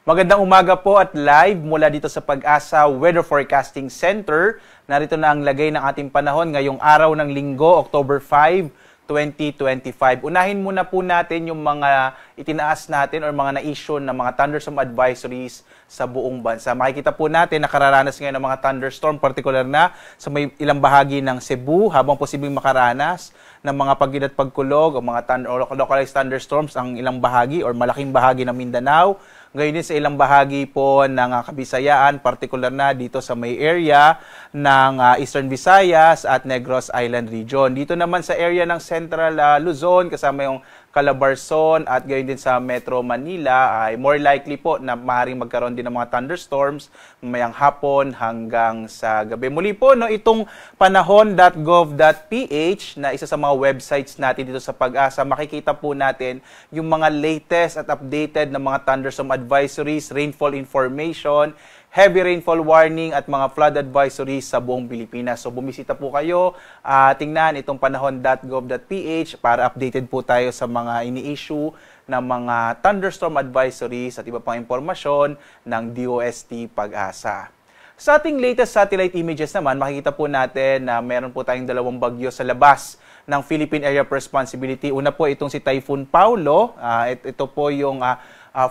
Magandang umaga po at live mula dito sa Pag-asa Weather Forecasting Center. Narito na ang lagay ng ating panahon ngayong araw ng Linggo, October 5, 2025. Unahin muna po natin yung mga itinaas natin or mga na-issue na mga thunderstorm advisories sa buong bansa. Makikita po natin nakararanas ngayon ng mga thunderstorm, particular na sa may ilang bahagi ng Cebu, habang posibleng makaranas ng mga pag-inat pagkulog o mga localized thunderstorms ang ilang bahagi or malaking bahagi ng Mindanao. Ngayon din sa ilang bahagi po ng Kabisayaan, particular na dito sa may area ng Eastern Visayas at Negros Island Region. Dito naman sa area ng Central Luzon, kasama yung Calabarzon at gayon din sa Metro Manila, ay more likely po na maaaring magkaroon din ng mga thunderstorms mamayang hapon hanggang sa gabi. Muli po, no, itong panahon.gov.ph na isa sa mga websites natin dito sa Pag-asa, makikita po natin yung mga latest at updated na mga thunderstorm advisories, rainfall information, heavy rainfall warning at mga flood advisories sa buong Pilipinas. So bumisita po kayo, tingnan itong panahon.gov.ph para updated po tayo sa mga ini-issue ng mga thunderstorm advisories at iba pang impormasyon ng DOST Pag-asa. Sa ating latest satellite images naman, makikita po natin na meron po tayong dalawang bagyo sa labas ng Philippine Area of Responsibility. Una po itong si Typhoon Paulo. Ito po yung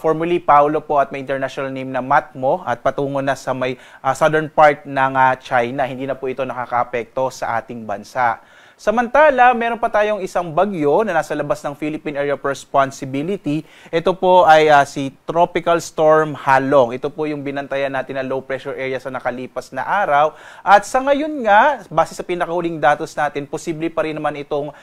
formerly Paulo po at may international name na Matmo at patungo na sa may southern part ng China. Hindi na po ito nakakaapekto sa ating bansa. Samantala, meron pa tayong isang bagyo na nasa labas ng Philippine Area of Responsibility. Ito po ay si Tropical Storm Halong. Ito po yung binantayan natin na low pressure area sa nakalipas na araw. At sa ngayon nga, base sa pinakahuling datos natin, posible pa rin naman itong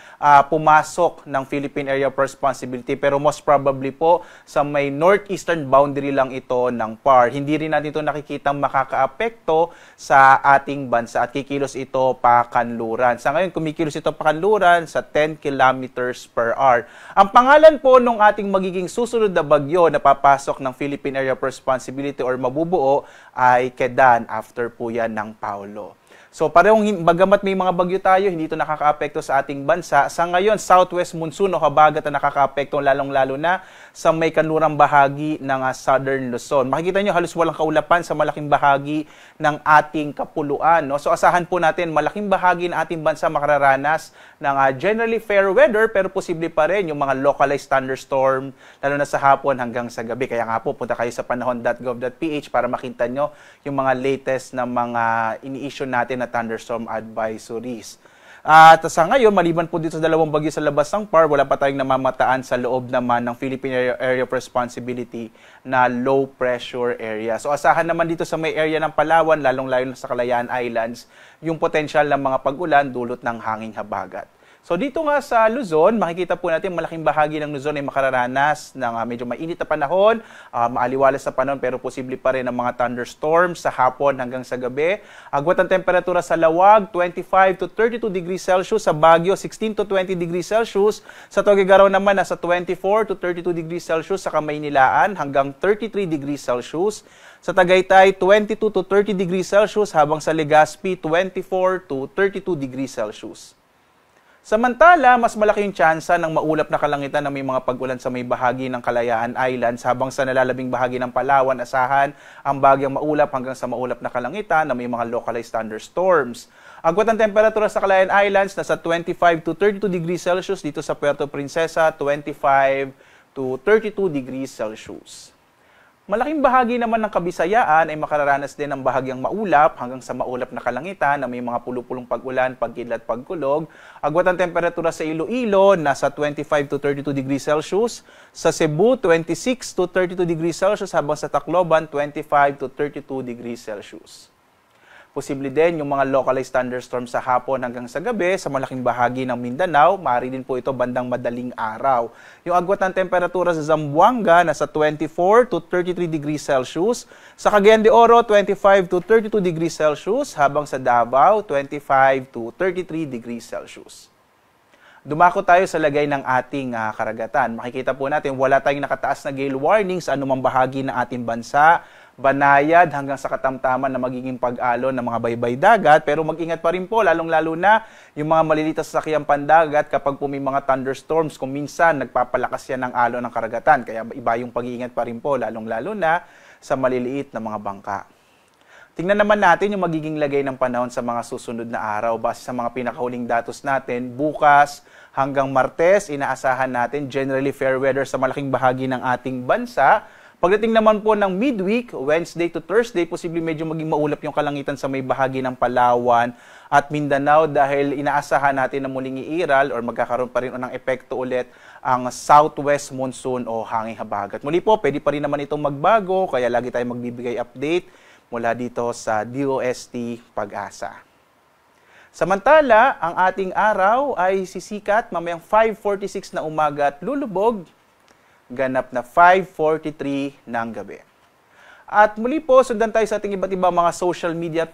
pumasok ng Philippine Area of Responsibility. Pero most probably po sa may northeastern boundary lang ito ng PAR. Hindi rin natin ito nakikitang makakaapekto sa ating bansa at kikilos ito pa kanluran. Sa ngayon, kumikilos ito pakanluran sa 10 kilometers per hour. Ang pangalan po ng ating magiging susunod na bagyo na papasok ng Philippine Area of Responsibility or mabubuo ay Kedan, after po yan ng Paulo. So parehong bagamat may mga bagyo tayo, hindi ito nakakaapekto sa ating bansa. Sa ngayon, southwest monsoon o habagat na nakakaapekto lalong-lalo na sa may kanlurang bahagi ng southern Luzon. Makikita nyo halos walang kaulapan sa malaking bahagi ng ating kapuluan. No? So asahan po natin malaking bahagi ng ating bansa makararanas ng generally fair weather, pero posible pa rin yung mga localized thunderstorm lalo na sa hapon hanggang sa gabi. Kaya nga po, punta kayo sa panahon.gov.ph para makita nyo yung mga latest na mga ini-issue natin na thunderstorm advisories. At sa ngayon, maliban po dito sa dalawang bagyo sa labas ng PAR, wala pa tayong namamataan sa loob naman ng Philippine Area of Responsibility na low pressure area. So asahan naman dito sa may area ng Palawan, lalong-lalo sa Kalayaan Islands, yung potensyal ng mga pag-ulan dulot ng hanging habagat. So dito nga sa Luzon, makikita po natin malaking bahagi ng Luzon ay makararanas ng medyo mainit na panahon, maaliwalas na panahon pero posible pa rin ang mga thunderstorms sa hapon hanggang sa gabi. Agwat ang temperatura sa Lawag, 25 to 32 degrees Celsius, sa Baguio 16 to 20 degrees Celsius, sa Tuguegarao naman nasa 24 to 32 degrees Celsius, sa Kamaynilaan hanggang 33 degrees Celsius. Sa Tagaytay, 22 to 30 degrees Celsius, habang sa Legazpi, 24 to 32 degrees Celsius. Samantala, mas malaki yung tsansa ng maulap na kalangitan na may mga pag-ulan sa may bahagi ng Kalayaan Islands, habang sa nalalabing bahagi ng Palawan, asahan ang bagyang maulap hanggang sa maulap na kalangitan na may mga localized thunderstorms. Agwat ang temperatura sa Kalayaan Islands, nasa 25 to 32 degrees Celsius, dito sa Puerto Princesa, 25 to 32 degrees Celsius. Malaking bahagi naman ng Kabisayaan ay makararanas din ng bahagyang maulap hanggang sa maulap na kalangitan na may mga pulupulong pag-ulan, pagkidlat, pagkulog. Agwat ang temperatura sa Iloilo, nasa 25 to 32 degrees Celsius. Sa Cebu, 26 to 32 degrees Celsius, habang sa Tacloban, 25 to 32 degrees Celsius. Posible din yung mga localized thunderstorms sa hapon hanggang sa gabi sa malaking bahagi ng Mindanao. Maaari din po ito bandang madaling araw. Yung agwat ng temperatura sa Zamboanga nasa 24 to 33 degrees Celsius. Sa Cagayan de Oro, 25 to 32 degrees Celsius. Habang sa Davao, 25 to 33 degrees Celsius. Dumako tayo sa lagay ng ating karagatan. Makikita po natin wala tayong nakataas na gale warning sa anumang bahagi ng ating bansa. banayad hanggang sa katamtaman na magiging pag-alon ng mga baybay dagat. Pero mag-ingat pa rin po, lalong-lalo na yung mga maliliit na sasakyang pandagat kapag po may mga thunderstorms. Kung minsan, nagpapalakas yan ng alon ng karagatan. Kaya iba yung pag-iingat pa rin po, lalong-lalo na sa maliliit na mga bangka. Tingnan naman natin yung magiging lagay ng panahon sa mga susunod na araw. Base sa mga pinakahuling datos natin, bukas hanggang Martes, inaasahan natin generally fair weather sa malaking bahagi ng ating bansa. Pagdating naman po ng midweek, Wednesday to Thursday, posibleng medyo maging maulap yung kalangitan sa may bahagi ng Palawan at Mindanao dahil inaasahan natin na muling iiral or magkakaroon pa rin ng epekto ulit ang southwest monsoon o hanging habagat. Muli po, pwede pa rin naman itong magbago, kaya lagi tayong magbibigay update mula dito sa DOST Pag-asa. Samantala, ang ating araw ay sisikat mamayang 5:46 na umaga at lulubog ganap na 5:43 ng gabi. At muli po, sundan tayo sa ating iba't ibang mga social media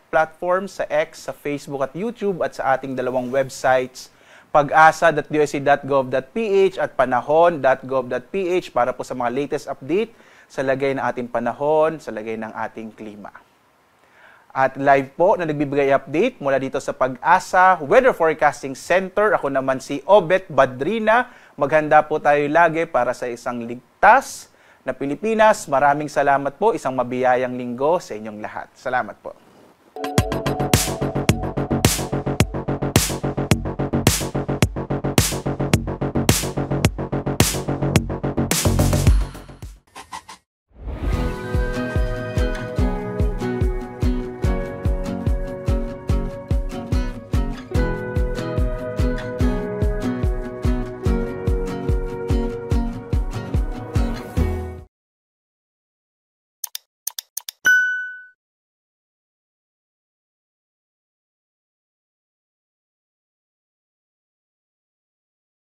platforms sa X, sa Facebook at YouTube at sa ating dalawang websites, pag-asa.dost.gov.ph at panahon.gov.ph para po sa mga latest update sa lagay ng ating panahon, sa lagay ng ating klima. At live po na nagbibigay update mula dito sa Pag-asa Weather Forecasting Center. Ako naman si Obet Badrina. Maghanda po tayo lagi para sa isang ligtas na Pilipinas. Maraming salamat po. Isang mabiyayang linggo sa inyong lahat. Salamat po.